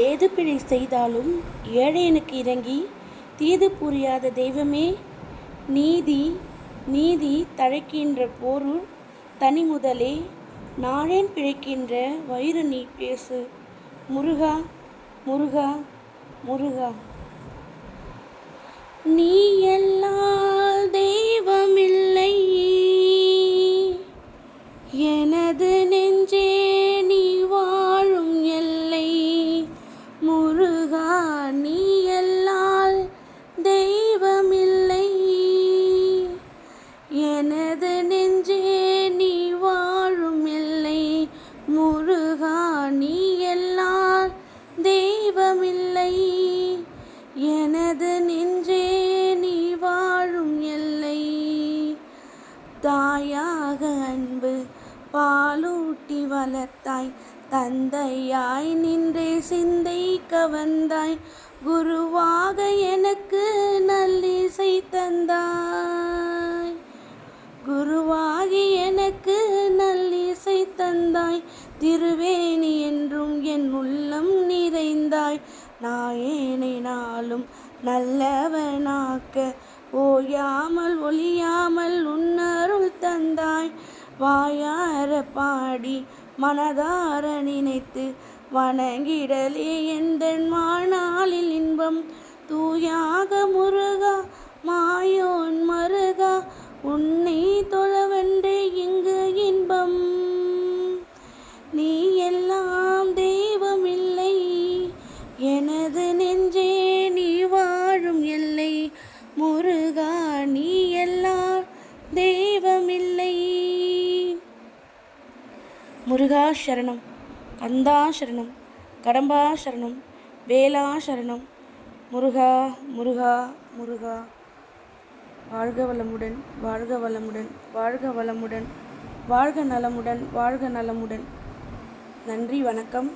ஏது பிழை செய்தாலும் ஏழையனுக்கு இறங்கி தீது புரியாத தெய்வமே, நீதி நீதி தழைக்கின்ற போருள் தனிமுதலே, நாளேன் பிழைக்கின்ற வயிறு நீ பேசு. முருகா முருகா முருகா. நீ எல்லால் தெய்வமில்லை, எனது நெஞ்சே நீ வாழும் எல்லை. முருகா நீ எல்லால் தெய்வமில்லை, எனது நெஞ்சே நீ வாழும் எல்லை. முருகா நீ எல்லால் தெய்வமில்லை, எனது நெஞ்சே நீ வாழும் எல்லை. தாயாக அன்பு பாலூட்டி வளர்த்தாய், தந்தையாய் நின்றே சிந்தை கவர்ந்தாய். குருவாக எனக்கு நல்லிசை தந்தாய், குருவாகி எனக்கு நல்லிசை தந்தாய். திருவேணி என்றும் என் உள்ளம் நிறைந்தாய், நாயேனை நாளும் நல்லவனாக்க ஓயாமல் ஒளியாமல் உன்னருள் தந்தாய். வாயார பாடி மனதார நினைத்து வணங்கிடலே எந்தன் வாழ்நாளில் இன்பம். தூயாக முருகா மாயோன் மருகா, உன்னை தொழவென்றே இங்கு இன்பம். நீ எல்லாம் தெய்வமில்லை, எனது நெஞ்சே நீ வாழும் எல்லை. முருகா நீ எல்லாம் தெய்வமில்லை. முருகா சரணம், கந்தா சரணம், கடம்பா சரணம், வேலா சரணம். முருகா முருகா முருகா. வாழ்க வளமுடன், வாழ்க வளமுடன், வாழ்க வளமுடன், வாழ்க நலமுடன், வாழ்க நலமுடன். நன்றி, வணக்கம்.